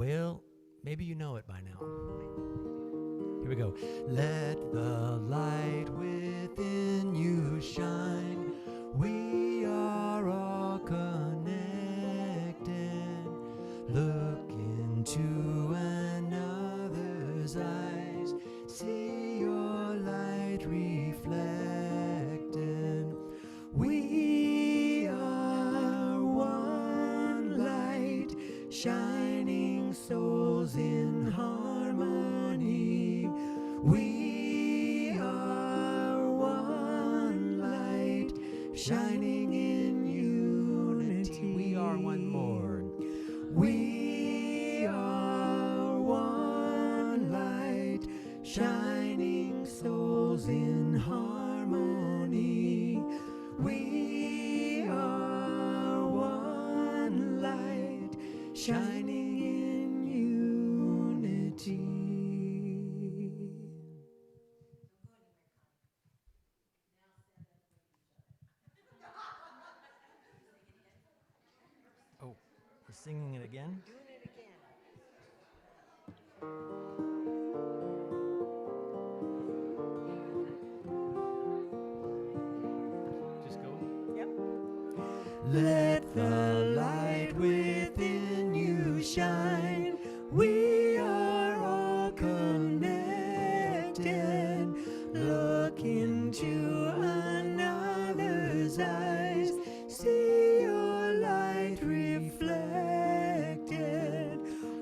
Well, maybe you know it by now. Here we go. Let the light within you shine. We are all connected. Look into another's eyes. See your light reflected. We are one light, shining souls in harmony. We are one light, shining in unity. We are one more. We are one light, shining souls in harmony. We are one light, shining in unity. Oh, we're singing it again? Doing it again. Just go. Yep. Let the light within you shine. We are all connected. Look into another's eyes. See your light reflected.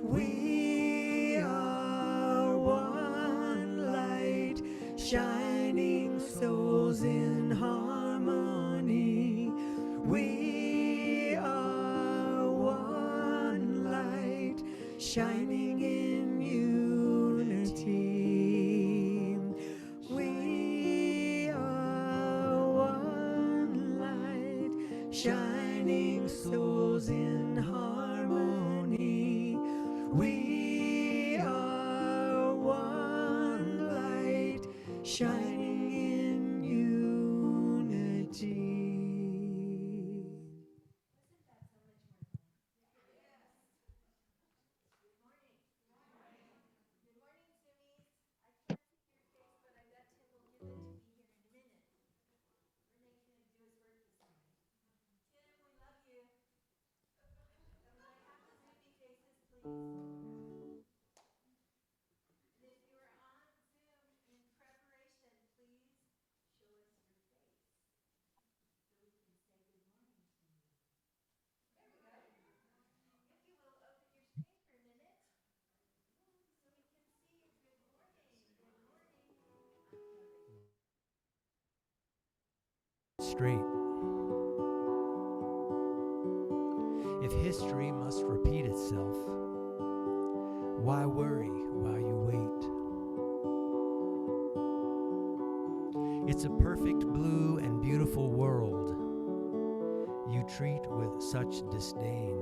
We are one light, shining souls in harmony. We are one light, shining in unity. We are one light, shining souls in harmony. We are one light, shining in unity. Straight. If history must repeat itself, why worry while you wait? It's a perfect blue and beautiful world you treat with such disdain.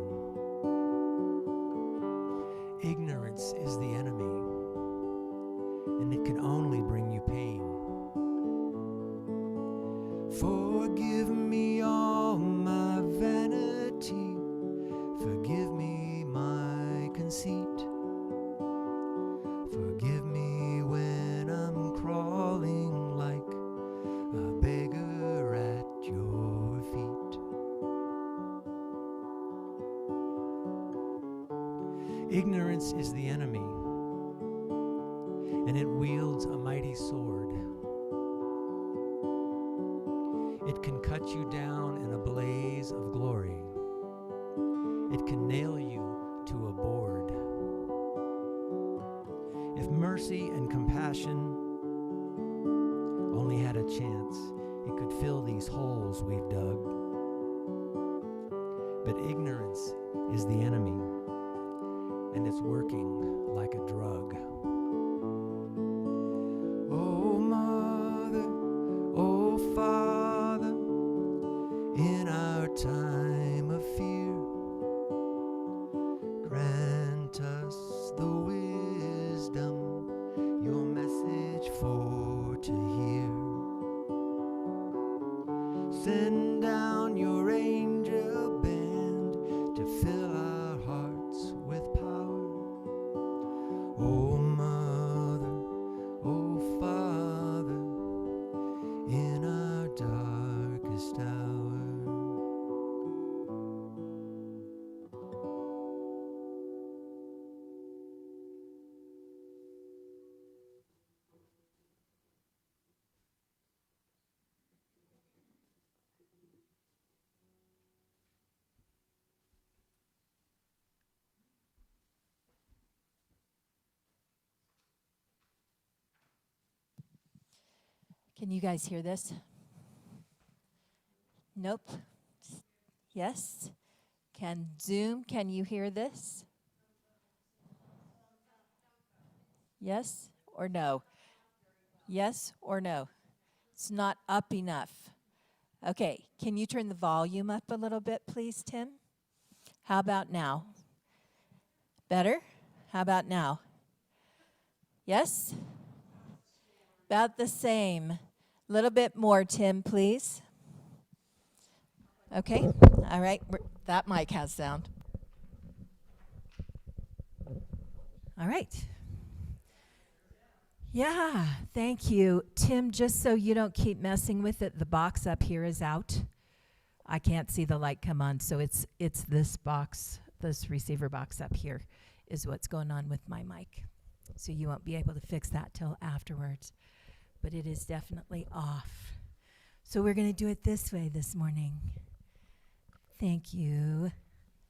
Ignorance is the enemy, and it can only bring you pain. Forgive me all my vanity, forgive me my conceit, forgive me when I'm crawling like a beggar at your feet. Ignorance is the enemy, and it wields a mighty sword. It can cut you down in a blaze of glory. It can nail you to a board. If mercy and compassion only had a chance, it could fill these holes we've dug. But ignorance is the enemy, and it's working like a drug. Oh, Mother, oh, Father, in our time of fear, grant us the wisdom your message for to hear. Send down your angel band to fill our hearts with power. Can you guys hear this? Nope. Yes? Can Zoom, can you hear this? Yes or no? Yes or no? It's not up enough. Okay, can you turn the volume up a little bit, please, Tim? How about now? Better? How about now? Yes? About the same. A little bit more, Tim, please. Okay, all right, that mic has sound. All right. Yeah, thank you. Tim, just so you don't keep messing with it, the box up here is out. I can't see the light come on, so it's this box, this receiver box up here is what's going on with my mic. So you won't be able to fix that till afterwards. But it is definitely off. So we're going to do it this way this morning. Thank you.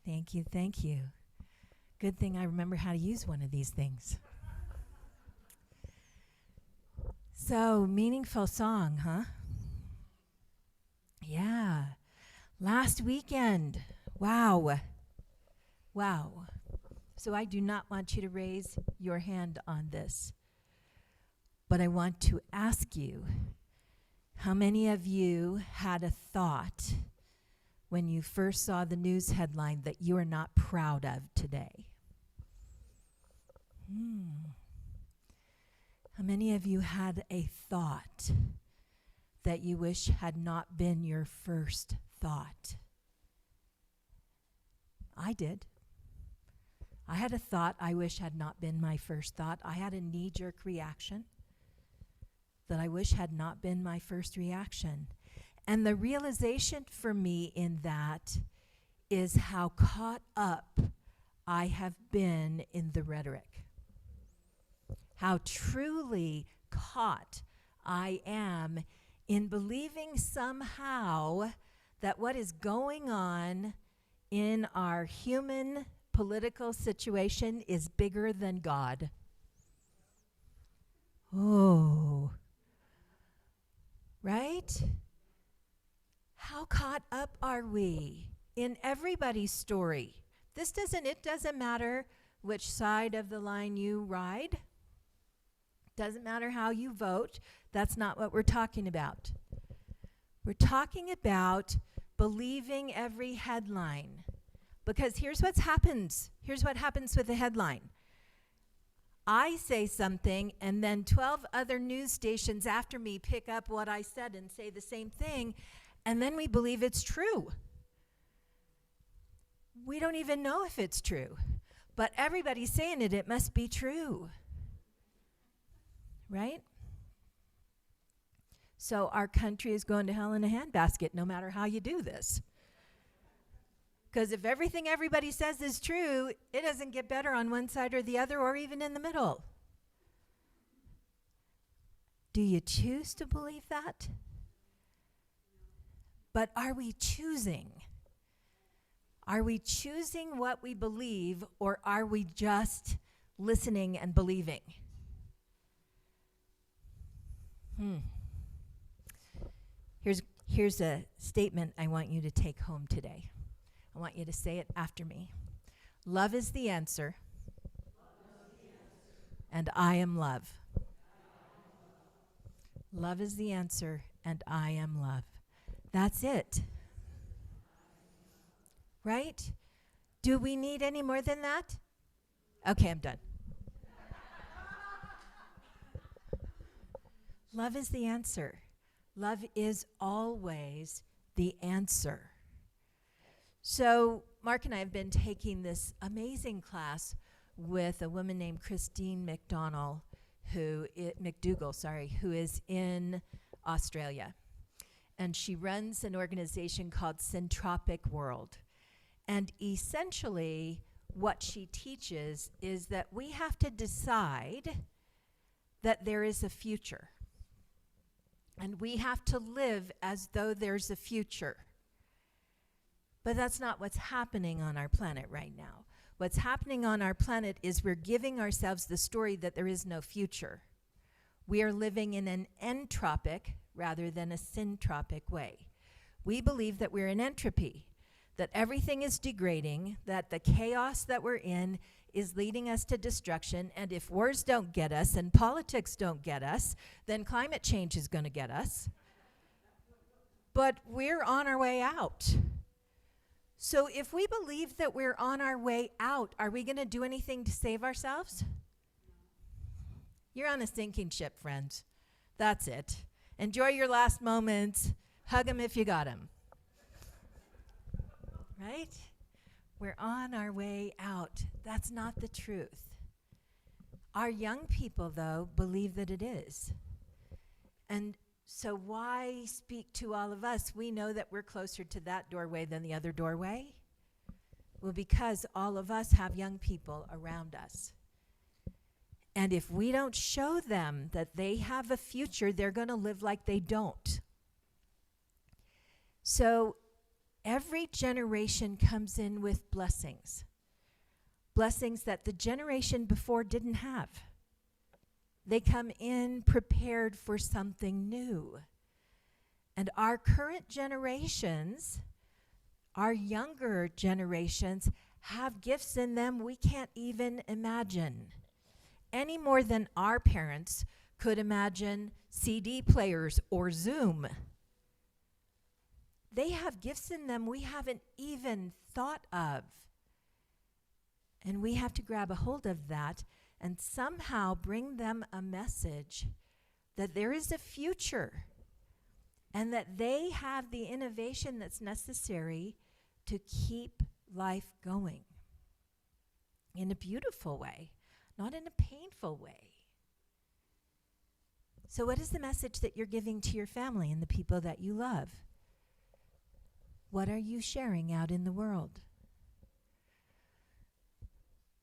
Thank you, thank you. Good thing I remember how to use one of these things. So, meaningful song, huh? Yeah. Last weekend. Wow. Wow. So I do not want you to raise your hand on this. But I want to ask you, how many of you had a thought when you first saw the news headline that you are not proud of today? How many of you had a thought that you wish had not been your first thought? I did. I had a thought I wish had not been my first thought. I had a knee-jerk reaction that I wish had not been my first reaction. And the realization for me in that is how caught up I have been in the rhetoric. How truly caught I am in believing somehow that what is going on in our human political situation is bigger than God. Oh. Right? How caught up are we in everybody's story? It doesn't matter which side of the line you ride. Doesn't matter how you vote. That's not what we're talking about. We're talking about believing every headline. Because here's what happens. Here's what happens with a headline. I say something, and then 12 other news stations after me pick up what I said and say the same thing, and then we believe it's true. We don't even know if it's true, but everybody's saying it must be true. Right? So our country is going to hell in a handbasket no matter how you do this. Because if everything everybody says is true, it doesn't get better on one side or the other or even in the middle. Do you choose to believe that? But are we choosing? Are we choosing what we believe, or are we just listening and believing? Here's a statement I want you to take home today. I want you to say it after me. Love is the answer, and I am love. Love is the answer, and I am love. That's it. Right? Do we need any more than that? Okay, I'm done. Love is the answer. Love is always the answer. So Mark and I have been taking this amazing class with a woman named Christine McDougall, who is in Australia. And she runs an organization called Centropic World. And essentially, what she teaches is that we have to decide that there is a future. And we have to live as though there's a future. But that's not what's happening on our planet right now. What's happening on our planet is we're giving ourselves the story that there is no future. We are living in an entropic, rather than a syntropic way. We believe that we're in entropy, that everything is degrading, that the chaos that we're in is leading us to destruction, and if wars don't get us and politics don't get us, then climate change is going to get us. But we're on our way out. So if we believe that we're on our way out, are we going to do anything to save ourselves? You're on a sinking ship, friends. That's it. Enjoy your last moments. Hug them if you got them. Right? We're on our way out. That's not the truth. Our young people, though, believe that it is. And so why speak to all of us? We know that we're closer to that doorway than the other doorway. Well, because all of us have young people around us. And if we don't show them that they have a future, they're going to live like they don't. So every generation comes in with blessings. Blessings that the generation before didn't have. They come in prepared for something new. And our current generations, our younger generations, have gifts in them we can't even imagine. Any more than our parents could imagine CD players or Zoom. They have gifts in them we haven't even thought of. And we have to grab a hold of that and somehow bring them a message that there is a future and that they have the innovation that's necessary to keep life going in a beautiful way, not in a painful way. So what is the message that you're giving to your family and the people that you love? What are you sharing out in the world?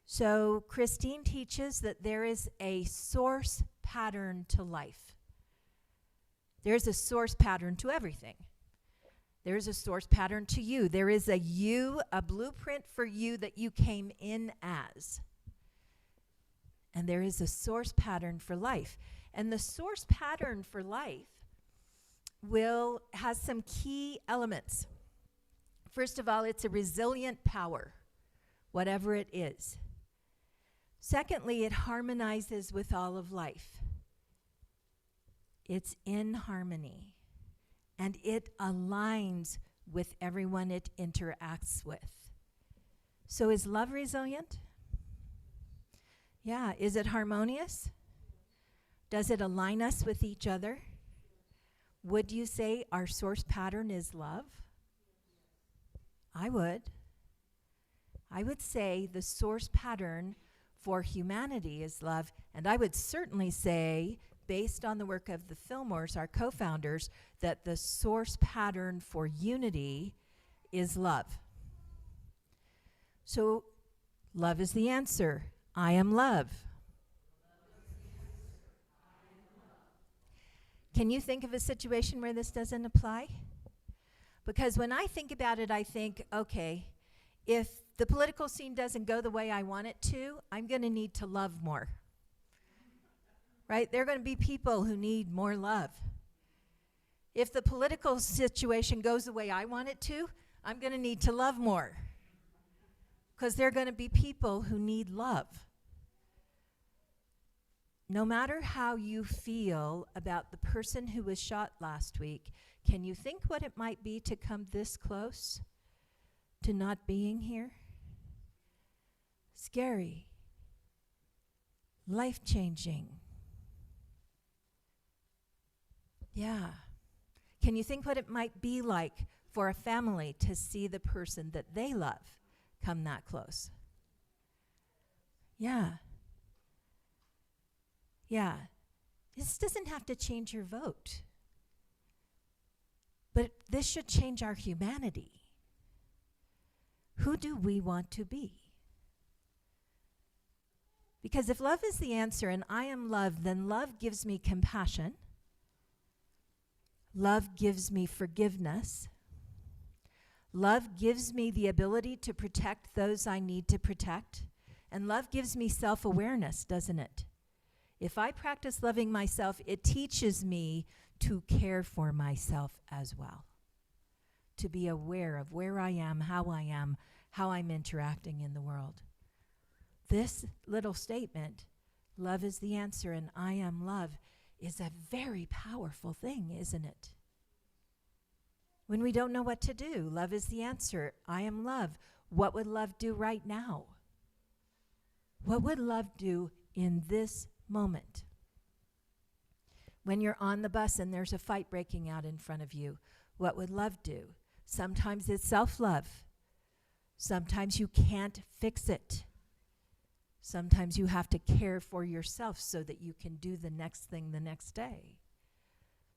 So Christine teaches that there is a source pattern to life. There's a source pattern to everything. There's a source pattern to you. There is a blueprint for you that you came in as. And there is a source pattern for life. And the source pattern for life has some key elements. First of all, it's a resilient power, whatever it is. Secondly, it harmonizes with all of life. It's in harmony. And it aligns with everyone it interacts with. So is love resilient? Yeah. Is it harmonious? Does it align us with each other? Would you say our source pattern is love? I would. I would say the source pattern for humanity is love, and I would certainly say, based on the work of the Fillmores, our co-founders, that the source pattern for unity is love. So, love is the answer. I am love. Can you think of a situation where this doesn't apply? Because when I think about it, I think, okay, if the political scene doesn't go the way I want it to, I'm going to need to love more. Right? There are going to be people who need more love. If the political situation goes the way I want it to, I'm going to need to love more. Because there are going to be people who need love. No matter how you feel about the person who was shot last week, can you think what it might be to come this close to not being here? Scary. Life-changing. Yeah. Can you think what it might be like for a family to see the person that they love come that close? Yeah. Yeah. This doesn't have to change your vote. But this should change our humanity. Who do we want to be? Because if love is the answer and I am love, then love gives me compassion. Love gives me forgiveness. Love gives me the ability to protect those I need to protect. And love gives me self-awareness, doesn't it? If I practice loving myself, it teaches me to care for myself as well, to be aware of where I am, how I'm interacting in the world. This little statement, love is the answer and I am love, is a very powerful thing, isn't it? When we don't know what to do, love is the answer. I am love. What would love do right now? What would love do in this moment? When you're on the bus and there's a fight breaking out in front of you, what would love do? Sometimes it's self-love. Sometimes you can't fix it. Sometimes you have to care for yourself so that you can do the next thing the next day.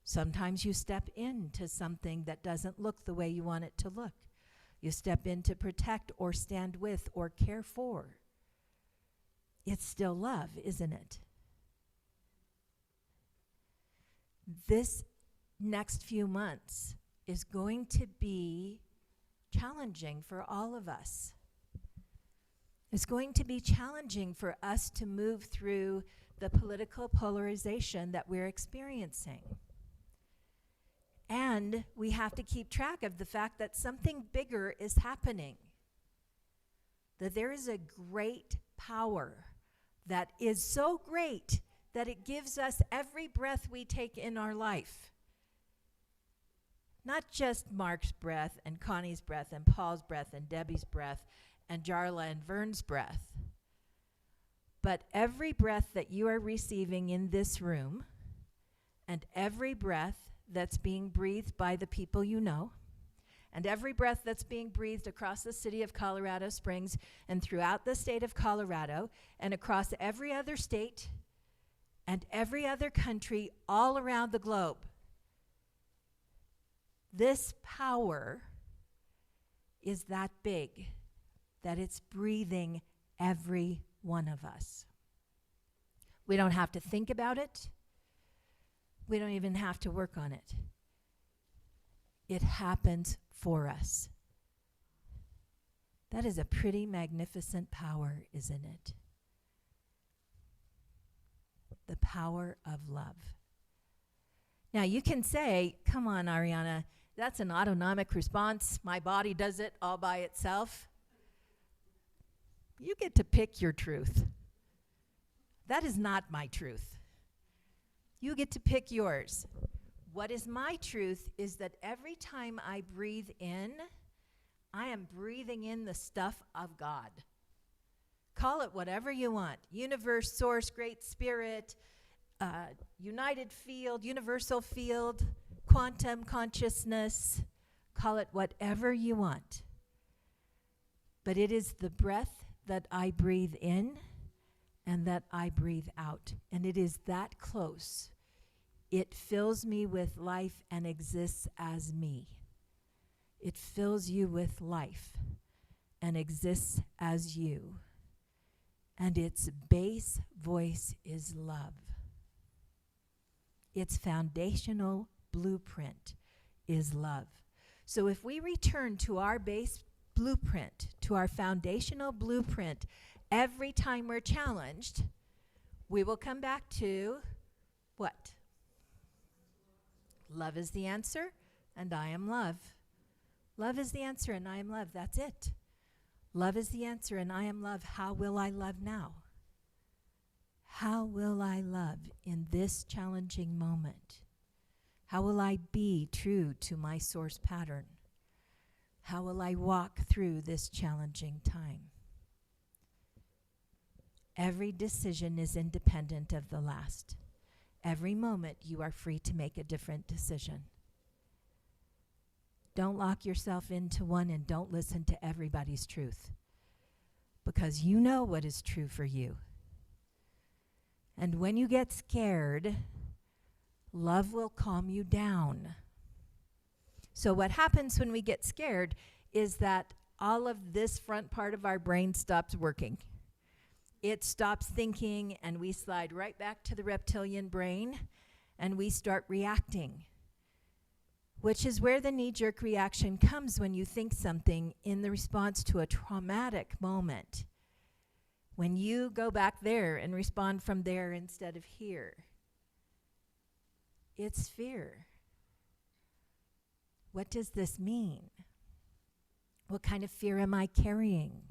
Sometimes you step into something that doesn't look the way you want it to look. You step in to protect or stand with or care for. It's still love, isn't it? This next few months is going to be challenging for all of us. It's going to be challenging for us to move through the political polarization that we're experiencing. And we have to keep track of the fact that something bigger is happening. That there is a great power that is so great that it gives us every breath we take in our life. Not just Mark's breath and Connie's breath and Paul's breath and Debbie's breath and Jarla and Vern's breath, but every breath that you are receiving in this room and every breath that's being breathed by the people you know, and every breath that's being breathed across the city of Colorado Springs and throughout the state of Colorado and across every other state and every other country all around the globe. This power is that big that it's breathing every one of us. We don't have to think about it. We don't even have to work on it. It happens for us. That is a pretty magnificent power, isn't it? The power of love. Now you can say, come on, Ariana, that's an autonomic response. My body does it all by itself. You get to pick your truth. That is not my truth. You get to pick yours. What is my truth is that every time I breathe in, I am breathing in the stuff of God. Call it whatever you want. Universe, source, great spirit, united field, universal field, quantum consciousness. Call it whatever you want. But it is the breath that I breathe in and that I breathe out. And it is that close. It fills me with life and exists as me. It fills you with life and exists as you. And its base voice is love. Its foundational blueprint is love. So if we return to our base blueprint, to our foundational blueprint, every time we're challenged, we will come back to what? Love is the answer, and I am love. Love is the answer, and I am love. That's it. Love is the answer, and I am love. How will I love now? How will I love in this challenging moment? How will I be true to my source pattern? How will I walk through this challenging time? Every decision is independent of the last. Every moment you are free to make a different decision. Don't lock yourself into one and don't listen to everybody's truth, because you know what is true for you. And when you get scared, love will calm you down. So what happens when we get scared is that all of this front part of our brain stops working. It stops thinking, and we slide right back to the reptilian brain, and we start reacting, which is where the knee-jerk reaction comes when you think something in the response to a traumatic moment. when you go back there and respond from there instead of here, it's fear. What does this mean? What kind of fear am I carrying?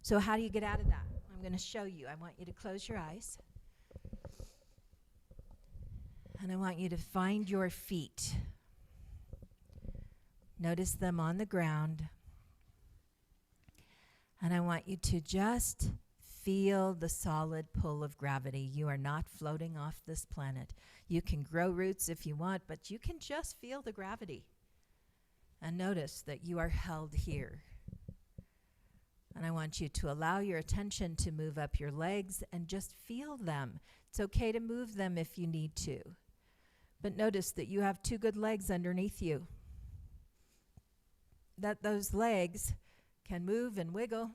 So how do you get out of that? I'm going to show you. I want you to close your eyes. And I want you to find your feet. Notice them on the ground. And I want you to just feel the solid pull of gravity. You are not floating off this planet. You can grow roots if you want, but you can just feel the gravity. And notice that you are held here. And I want you to allow your attention to move up your legs and just feel them. It's okay to move them if you need to. But notice that you have two good legs underneath you. That those legs can move and wiggle,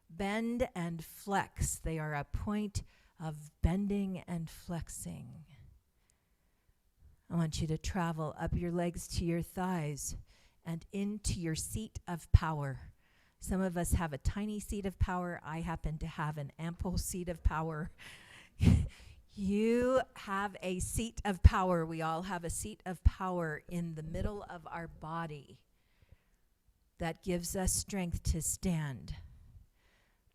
bend and flex. They are a point of bending and flexing. I want you to travel up your legs to your thighs and into your seat of power. Some of us have a tiny seat of power. I happen to have an ample seat of power. You have a seat of power. We all have a seat of power in the middle of our body that gives us strength to stand.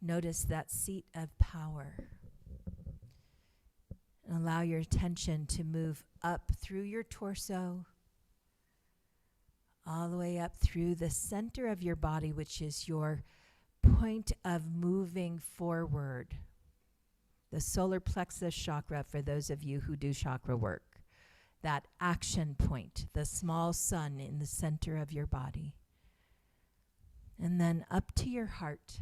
Notice that seat of power. And allow your attention to move up through your torso, all the way up through the center of your body, which is your point of moving forward. The solar plexus chakra, for those of you who do chakra work. That action point, the small sun in the center of your body. And then up to your heart.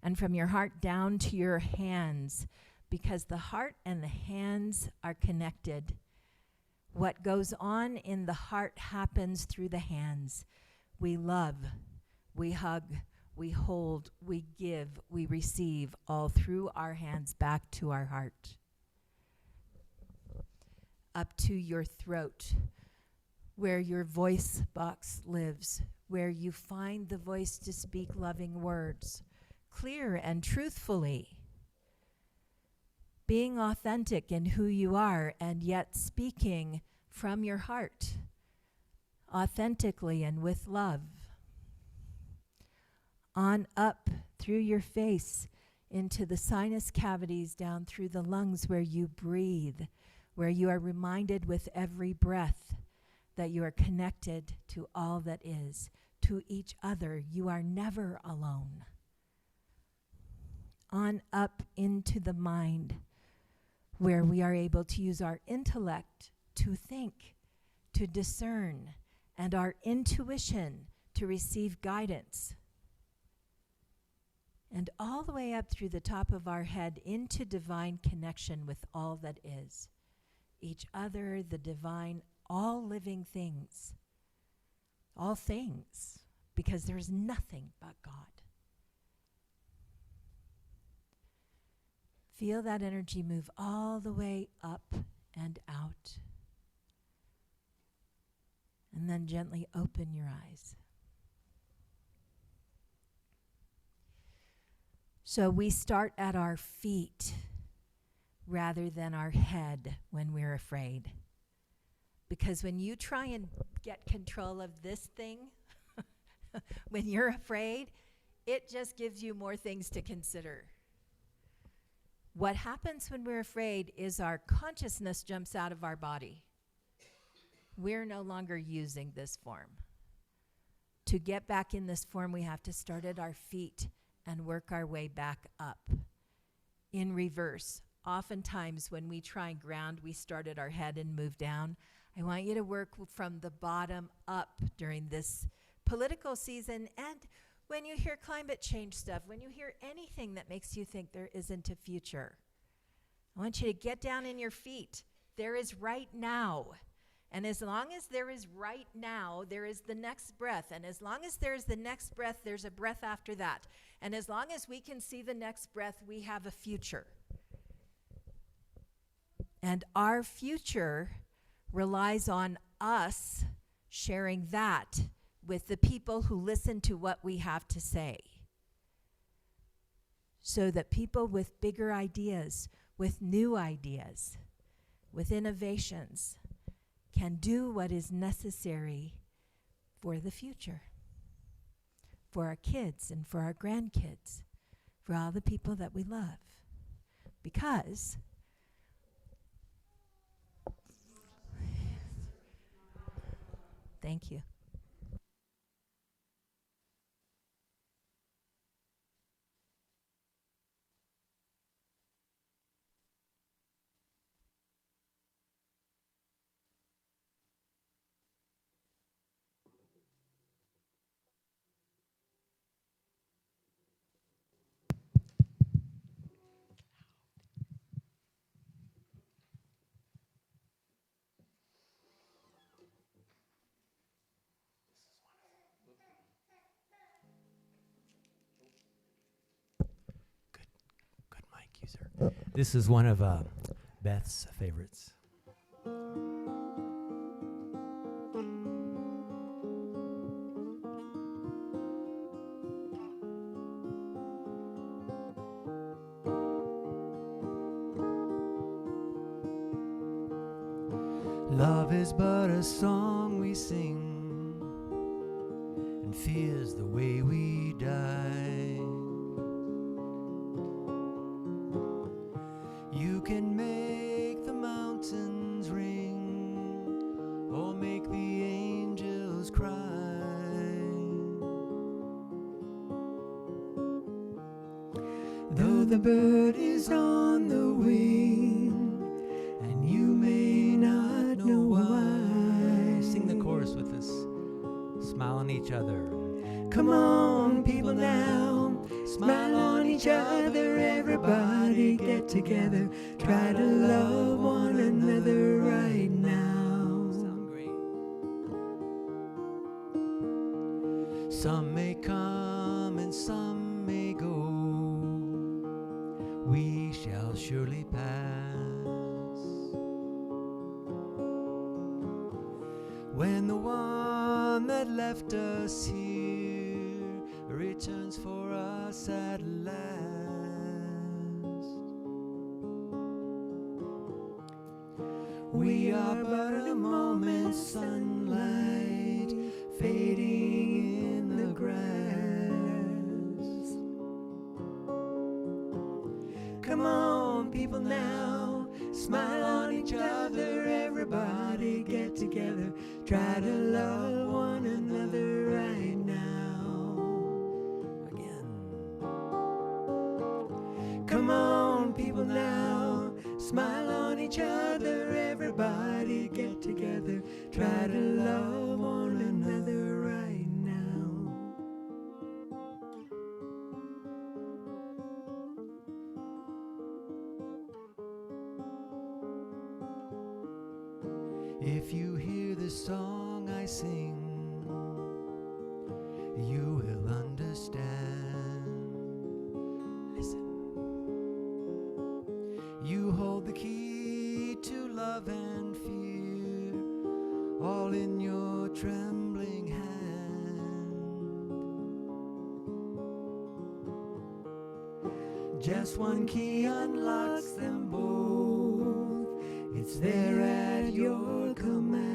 And from your heart down to your hands, because the heart and the hands are connected. What goes on in the heart happens through the hands. We love, we hug, we hold, we give, we receive, all through our hands back to our heart. Up to your throat, where your voice box lives, where you find the voice to speak loving words, clear and truthfully. Being authentic in who you are and yet speaking from your heart, authentically and with love. On up through your face into the sinus cavities, down through the lungs where you breathe, where you are reminded with every breath that you are connected to all that is, to each other. You are never alone. On up into the mind, where we are able to use our intellect to think, to discern, and our intuition to receive guidance. And all the way up through the top of our head into divine connection with all that is. Each other, the divine, all living things. All things, because there is nothing but God. Feel that energy move all the way up and out. And then gently open your eyes. So we start at our feet rather than our head when we're afraid. Because when you try and get control of this thing, when you're afraid, it just gives you more things to consider. What happens when we're afraid is our consciousness jumps out of our body. We're no longer using this form. To get back in this form, we have to start at our feet and work our way back up. In reverse, oftentimes when we try and ground, we start at our head and move down. I want you to work from the bottom up during this political season, and when you hear climate change stuff, when you hear anything that makes you think there isn't a future, I want you to get down in your feet. There is right now. And as long as there is right now, there is the next breath. And as long as there is the next breath, there's a breath after that. And as long as we can see the next breath, we have a future. And our future relies on us sharing that with the people who listen to what we have to say. so that people with bigger ideas, with new ideas, with innovations, can do what is necessary for the future, for our kids and for our grandkids, for all the people that we love. Because thank you. Good mic user. This is one of Beth's favorites. Love is but a song we sing, and fear's the way we die. You can make the mountains ring, or make the angels cry. Though the bird is on the wing, and you may not know why. Sing the chorus with us. Smile on each other. Come on, people now. Smile on each other. Everybody get together. Try to love one another right now. Sound great. Some may come and some may go. We shall surely pass. When the one that left us here returns for us at last. We are but a moment's sunlight fading in the grass. Come on, people now, smile on each other. Everybody get together. Try to love one another right now. Again. Come on, people now, smile on each other. Everybody get together. Try to love one another right now. If you hear the song I sing, you will understand. Listen. You hold the key to love and fear, all in your trembling hand. Just one key unlocks them both. It's there at your command.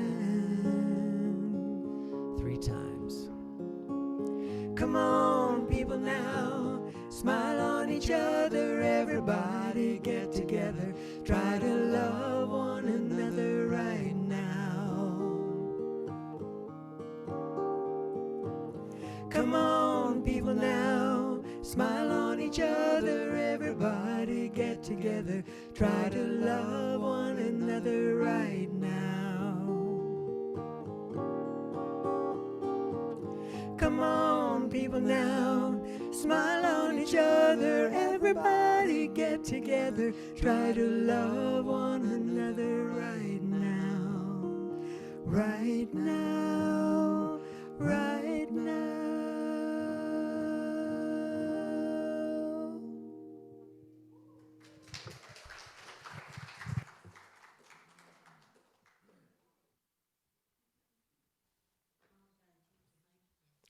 3 times. Come on, people now, smile on each other. Everybody get together. Try to love one another right now. Come on, people now, smile on each other. Everybody get together. Try to love one another right now. Come on, people now, smile on each other. Everybody get together. Try to love one another right now. Right now. Right now.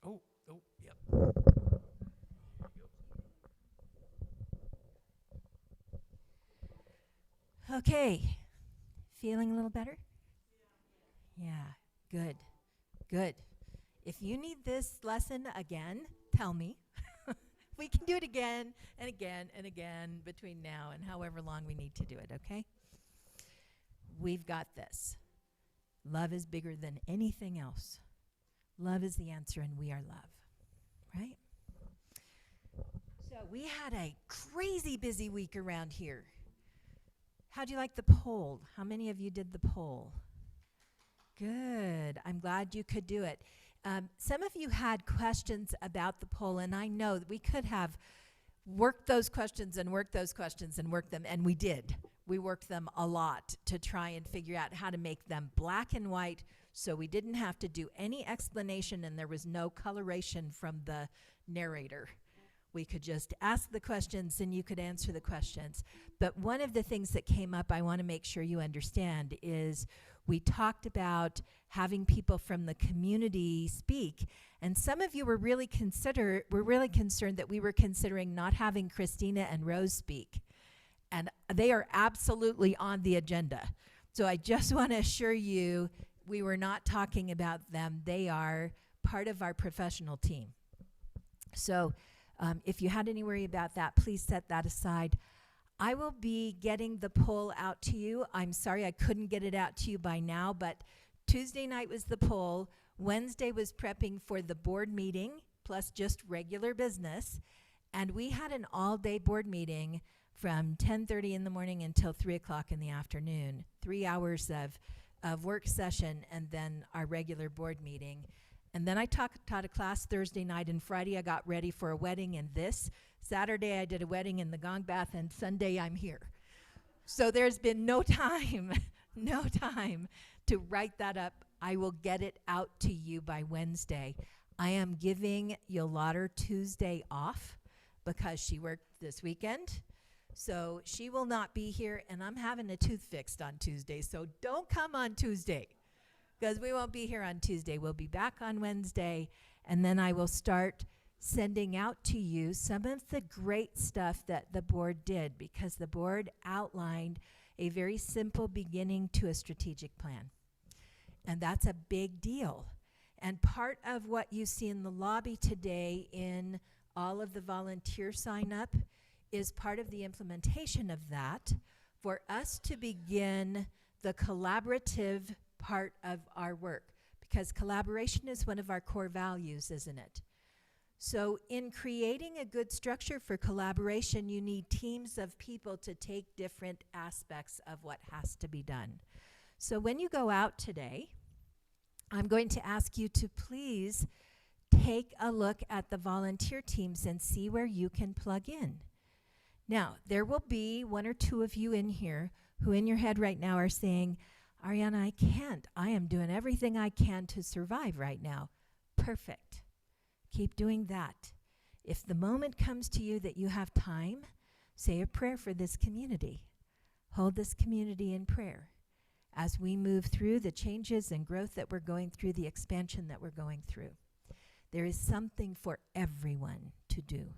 Oh, yep. Okay, feeling a little better? Yeah, good, good. If you need this lesson again, tell me. We can do it again and again and again between now and however long we need to do it, okay? We've got this. Love is bigger than anything else. Love is the answer, and we are love, right? So we had a crazy busy week around here. How'd you like the poll? How many of you did the poll? Good. I'm glad you could do it. Some of you had questions about the poll, and I know that we could have worked those questions and worked those questions and worked them, and we did. We worked them a lot to try and figure out how to make them black and white so we didn't have to do any explanation and there was no coloration from the narrator. We could just ask the questions and you could answer the questions. But one of the things that came up I want to make sure you understand is we talked about having people from the community speak, and some of you were really concerned that we were considering not having Christina and Rose speak. And they are absolutely on the agenda. So I just want to assure you we were not talking about them. They are part of our professional team. So if you had any worry about that, please set that aside. I will be getting the poll out to you. I'm sorry I couldn't get it out to you by now, but Tuesday night was the poll. Wednesday was prepping for the board meeting, plus just regular business. And we had an all-day board meeting from 10:30 in the morning until 3 o'clock in the afternoon. 3 hours of work session and then our regular board meeting. And then I taught a class Thursday night, and Friday I got ready for a wedding and this. Saturday I did a wedding in the Gong Bath, and Sunday I'm here. So there's been no time to write that up. I will get it out to you by Wednesday. I am giving Yolanda Tuesday off because she worked this weekend. So she will not be here, and I'm having a tooth fixed on Tuesday. So don't come on Tuesday because we won't be here on Tuesday. We'll be back on Wednesday, and then I will start sending out to you some of the great stuff that the board did, because the board outlined a very simple beginning to a strategic plan. And that's a big deal. And part of what you see in the lobby today in all of the volunteer sign up is part of the implementation of that for us to begin the collaborative part of our work, because collaboration is one of our core values, isn't it? So in creating a good structure for collaboration, you need teams of people to take different aspects of what has to be done. So when you go out today, I'm going to ask you to please take a look at the volunteer teams and see where you can plug in. Now, there will be one or two of you in here who in your head right now are saying, Ariana, I can't. I am doing everything I can to survive right now. Perfect. Keep doing that. If the moment comes to you that you have time, say a prayer for this community. Hold this community in prayer as we move through the changes and growth that we're going through, the expansion that we're going through. There is something for everyone to do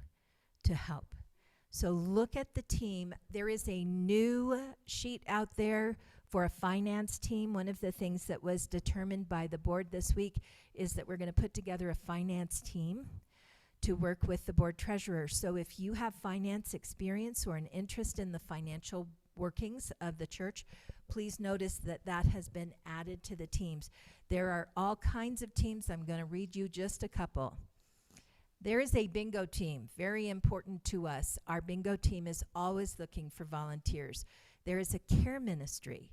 to help. So look at the team. There is a new sheet out there for a finance team. One of the things that was determined by the board this week is that we're going to put together a finance team to work with the board treasurer. So if you have finance experience or an interest in the financial workings of the church, please notice that that has been added to the teams. There are all kinds of teams. I'm going to read you just a couple. There is a bingo team, very important to us. Our bingo team is always looking for volunteers. There is a care ministry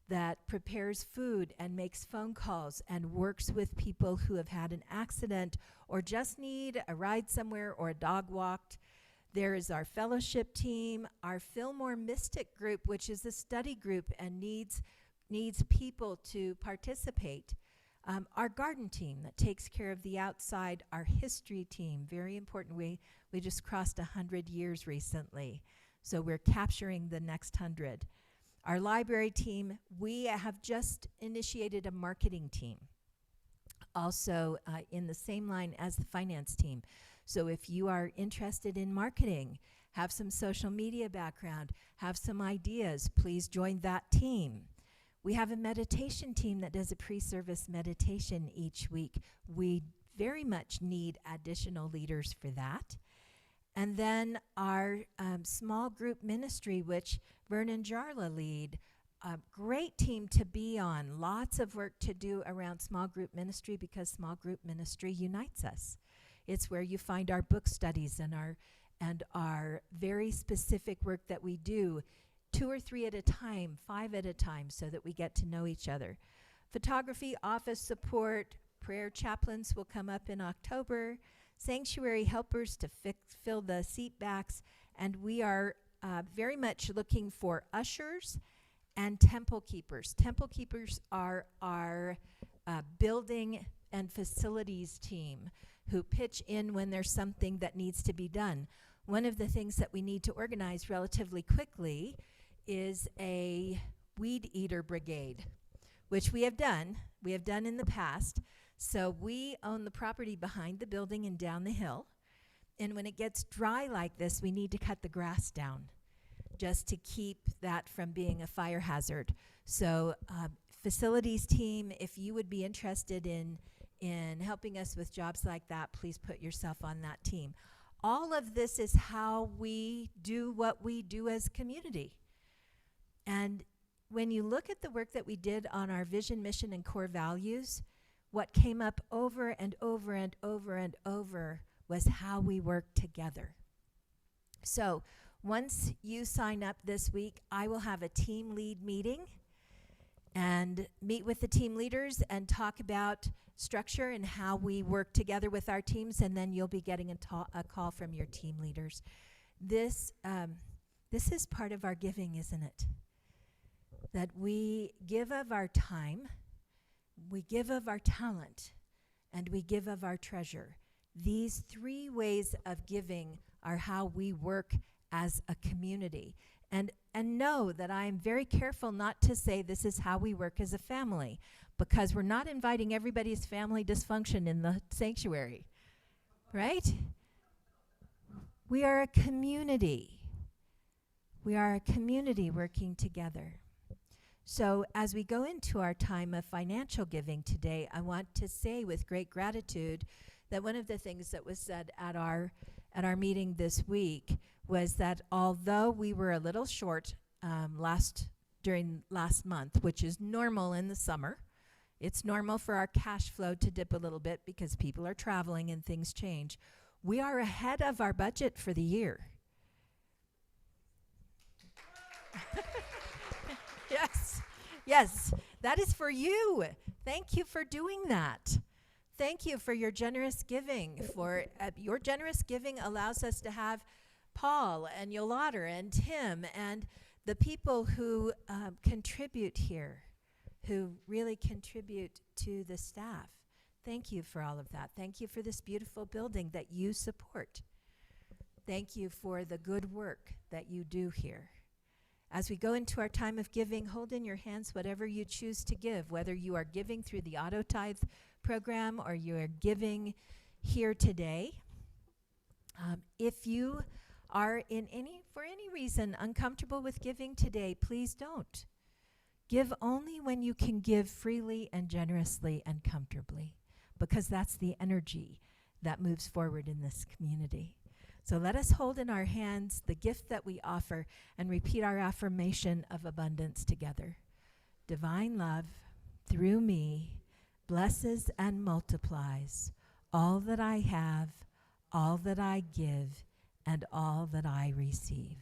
that prepares food and makes phone calls and works with people who have had an accident or just need a ride somewhere or a dog walked. There is our fellowship team, our Fillmore Mystic group, which is a study group and needs people to participate. Our garden team that takes care of the outside, our history team, very important. We just crossed 100 years recently, so we're capturing the next 100. Our library team, we have just initiated a marketing team, also in the same line as the finance team. So if you are interested in marketing, have some social media background, have some ideas, please join that team. We have a meditation team that does a pre-service meditation each week. We very much need additional leaders for that. And then our small group ministry, which Vern and Jarla lead, a great team to be on. Lots of work to do around small group ministry because small group ministry unites us. It's where you find our book studies and our very specific work that we do, 2 or 3 at a time, 5 at a time, so that we get to know each other. Photography, office support, prayer chaplains will come up in October, sanctuary helpers to fill the seat backs, and we are very much looking for ushers and temple keepers. Temple keepers are our building and facilities team who pitch in when there's something that needs to be done. One of the things that we need to organize relatively quickly is a weed eater brigade, which we have done in the past. So we own the property behind the building and down the hill. And when it gets dry like this, we need to cut the grass down just to keep that from being a fire hazard. So facilities team, if you would be interested in helping us with jobs like that, please put yourself on that team. All of this is how we do what we do as community. And when you look at the work that we did on our vision, mission, and core values, what came up over and over and over and over was how we work together. So once you sign up this week, I will have a team lead meeting and meet with the team leaders and talk about structure and how we work together with our teams, and then you'll be getting a call from your team leaders. This is part of our giving, isn't it? That we give of our time, we give of our talent, and we give of our treasure. These 3 ways of giving are how we work as a community. And know that I am very careful not to say this is how we work as a family, because we're not inviting everybody's family dysfunction in the sanctuary, right? We are a community. We are a community working together. So as we go into our time of financial giving today, I want to say with great gratitude that one of the things that was said at our meeting this week was that although we were a little short during last month, which is normal in the summer, it's normal for our cash flow to dip a little bit because people are traveling and things change. We are ahead of our budget for the year. Yes, that is for you. Thank you for doing that. Thank you for your generous giving. Your generous giving allows us to have Paul and Yolanda and Tim and the people who contribute here, who really contribute to the staff. Thank you for all of that. Thank you for this beautiful building that you support. Thank you for the good work that you do here. As we go into our time of giving, hold in your hands whatever you choose to give, whether you are giving through the Auto Tithe program or you are giving here today. If you are for any reason uncomfortable with giving today, please don't. Give only when you can give freely and generously and comfortably, because that's the energy that moves forward in this community. So let us hold in our hands the gift that we offer and repeat our affirmation of abundance together. Divine love, through me, blesses and multiplies all that I have, all that I give, and all that I receive.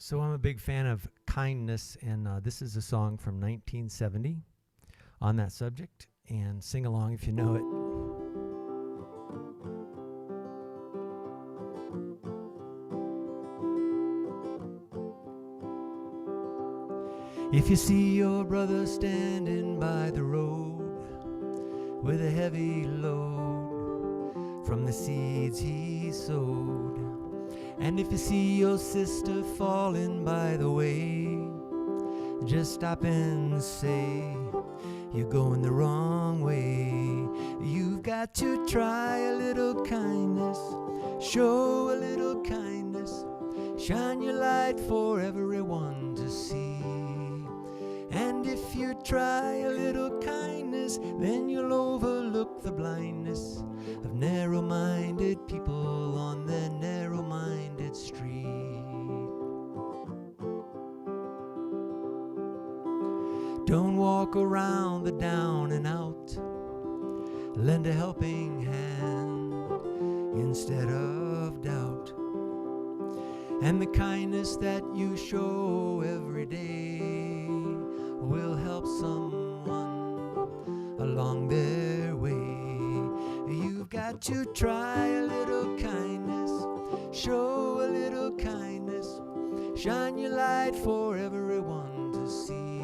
So I'm a big fan of kindness, and this is a song from 1970 on that subject, and sing along if you know it. If you see your brother standing by the road with a heavy load, from the seeds he sowed. And if you see your sister falling by the way, just stop and say, you're going the wrong way. You've got to try a little kindness, show a little kindness, shine your light for everyone to see. And if you try a little kindness, then you'll overlook the blindness of narrow-minded people on their narrow-minded street. Don't walk around the down and out. Lend a helping hand instead of doubt. And the kindness that you show every day will help someone along their way. You've got to try a little kindness, show a little kindness, shine your light for everyone to see.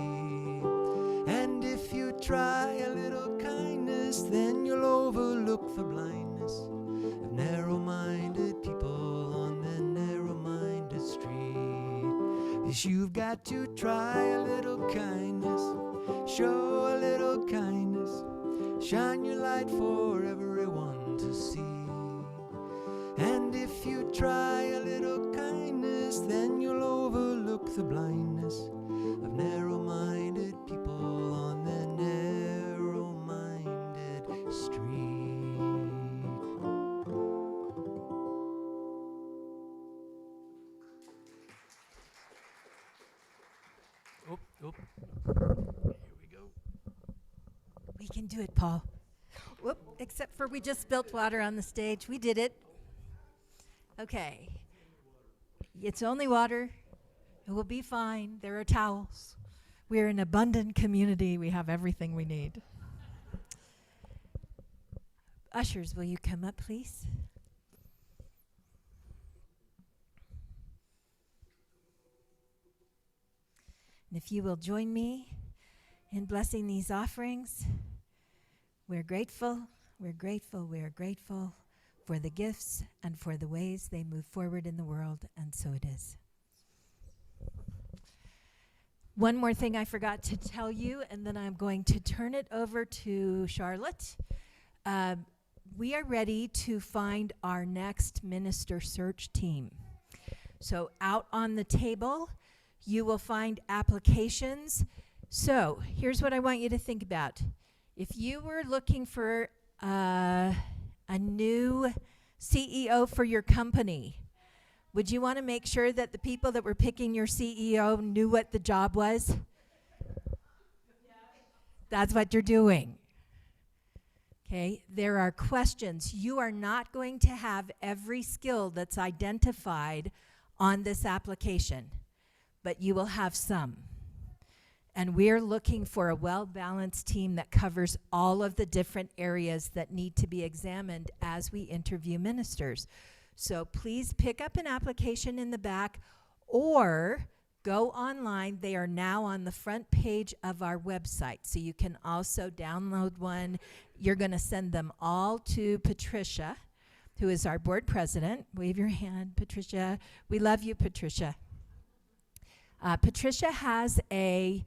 And if you try a little kindness, then you'll overlook the blindness of narrow-minded people on their narrow-minded street. Yes, you've got to try a little kindness, show a little kindness, shine your light for everyone to see. And if you try a little kindness, then you'll overlook the blindness of narrow-minded people on their narrow-minded street. Oh, here we go. We can do it, Paul. Whoop, except for we just spilt water on the stage. We did it. Okay. It's only water. It will be fine. There are towels. We're an abundant community. We have everything we need. Ushers, will you come up, please? And if you will join me in blessing these offerings, we're grateful, we're grateful, we're grateful for the gifts and for the ways they move forward in the world, and so it is. One more thing I forgot to tell you, and then I'm going to turn it over to Charlotte. We are ready to find our next minister search team. So out on the table, you will find applications. So here's what I want you to think about. If you were looking for a new CEO for your company, would you want to make sure that the people that were picking your CEO knew what the job was? That's what you're doing. Okay, there are questions. You are not going to have every skill that's identified on this application, but you will have some. And we're looking for a well-balanced team that covers all of the different areas that need to be examined as we interview ministers. So please pick up an application in the back or go online. They are now on the front page of our website, so you can also download one. You're going to send them all to Patricia, who is our board president. Wave your hand, Patricia. We love you, Patricia. Patricia has a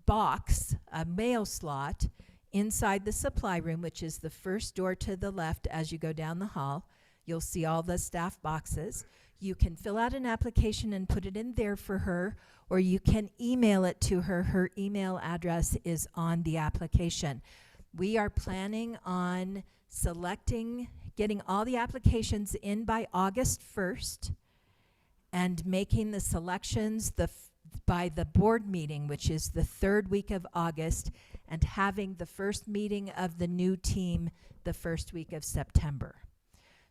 box, a mail slot, inside the supply room, which is the first door to the left as you go down the hall. You'll see all the staff boxes. You can fill out an application and put it in there for her, or you can email it to her. Her email address is on the application. We are planning on getting all the applications in by August 1st and making the selections by the board meeting, which is the third week of August, and having the first meeting of the new team the first week of September.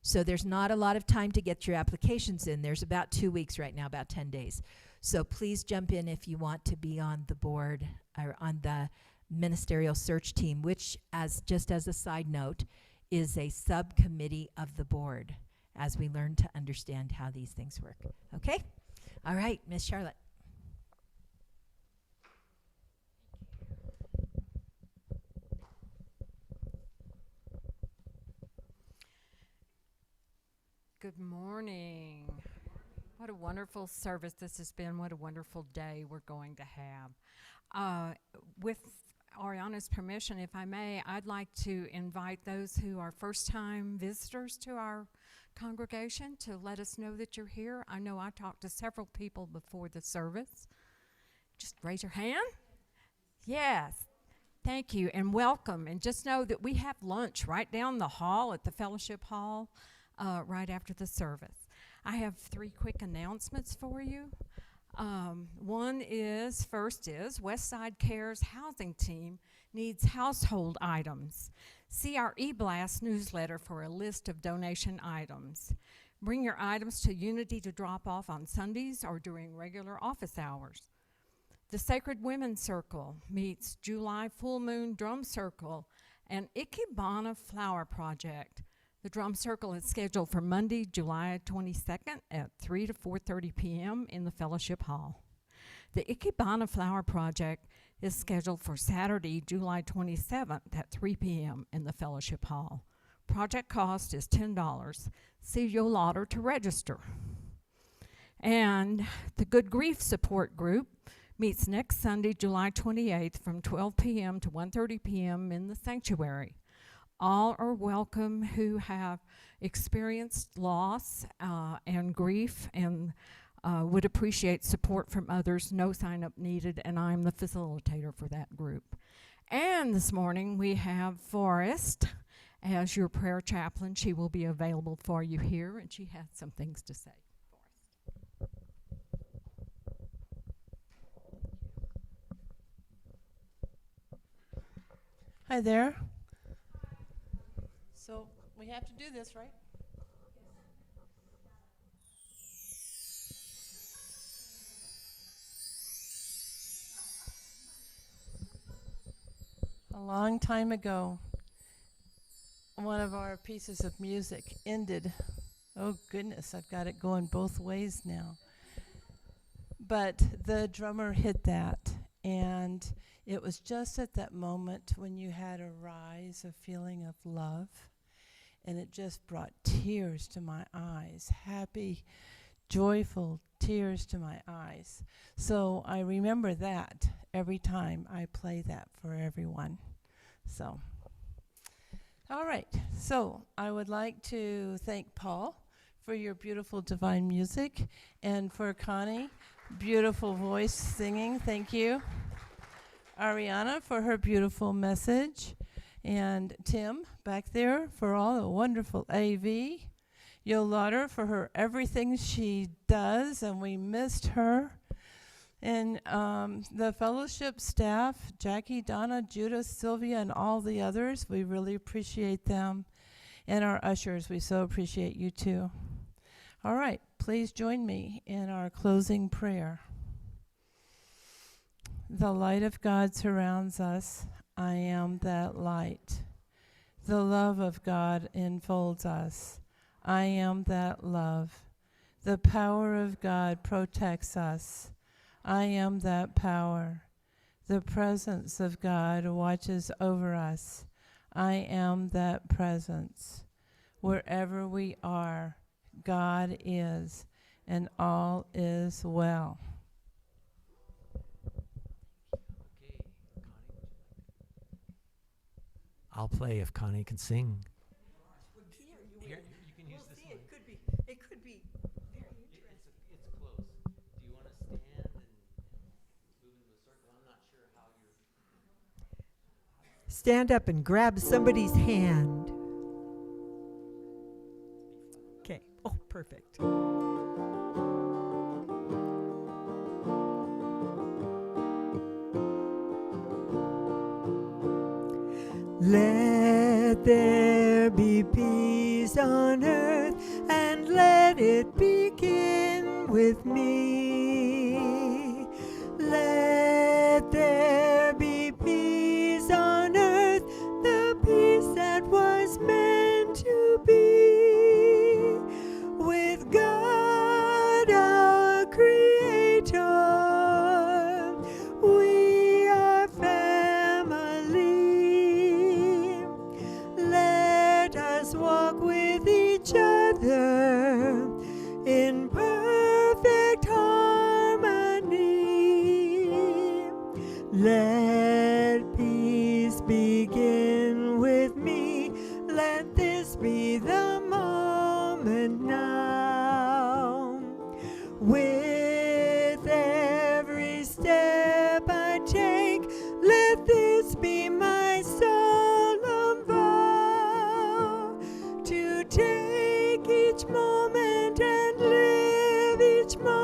So there's not a lot of time to get your applications in. There's about 2 weeks right now, about 10 days. So please jump in if you want to be on the board or on the ministerial search team, which, just as a side note, is a subcommittee of the board as we learn to understand how these things work. Okay? All right, Miss Charlotte. Good morning. What a wonderful service this has been. What a wonderful day we're going to have. With Ariana's permission, if I may, I'd like to invite those who are first-time visitors to our congregation to let us know that you're here. I know I talked to several people before the service. Just raise your hand. Yes. Thank you and welcome. And just know that we have lunch right down the hall at the Fellowship Hall right after the service. I have 3 quick announcements for you. First is Westside Cares housing team needs household items. See our eBlast newsletter for a list of donation items. Bring your items to Unity to drop off on Sundays or during regular office hours. The Sacred Women's Circle meets July Full Moon Drum Circle and Ikebana Flower Project. The Drum Circle is scheduled for Monday, July 22nd at 3 to 4:30 p.m. in the Fellowship Hall. The Ikebana Flower Project is scheduled for Saturday, July 27th at 3 p.m. in the Fellowship Hall. Project cost is $10. See your lotter to register. And the Good Grief Support Group meets next Sunday, July 28th from 12 p.m. to 1:30 p.m. in the sanctuary. All are welcome who have experienced loss and grief and would appreciate support from others. No sign-up needed, and I'm the facilitator for that group. And this morning we have Forrest as your prayer chaplain. She will be available for you here, and she has some things to say. Hi there. So we have to do this, right? A long time ago, one of our pieces of music ended. Oh goodness, I've got it going both ways now. But the drummer hit that, and it was just at that moment when you had a rise, a feeling of love, and it just brought tears to my eyes, happy, joyful tears to my eyes. So I remember that every time I play that for everyone. So, all right. So I would like to thank Paul for your beautiful divine music, and for Connie, beautiful voice singing. Thank you. Ariana for her beautiful message, and Tim back there for all the wonderful AV. Yolanda for her everything she does, and we missed her. And the fellowship staff, Jackie, Donna, Judith, Sylvia, and all the others, we really appreciate them. And our ushers, we so appreciate you too. All right, please join me in our closing prayer. The light of God surrounds us. I am that light. The love of God enfolds us. I am that love. The power of God protects us. I am that power. The presence of God watches over us. I am that presence. Wherever we are, God is, and all is well. I'll play if Connie can sing. Here, you can use this one. It could be very interesting. It's close. Do you want to stand and move into a circle? I'm not sure how you're... Stand up and grab somebody's hand. Okay. Oh, perfect. Let there be peace on earth, and let it begin with me. Let there be peace on earth, the peace that was meant to be. With God our Creator, we are family. Let us walk with each other in perfect harmony. Let peace begin with me. Let this be the moment now. With every step I take, let this be my solemn vow, to take each moment and live each moment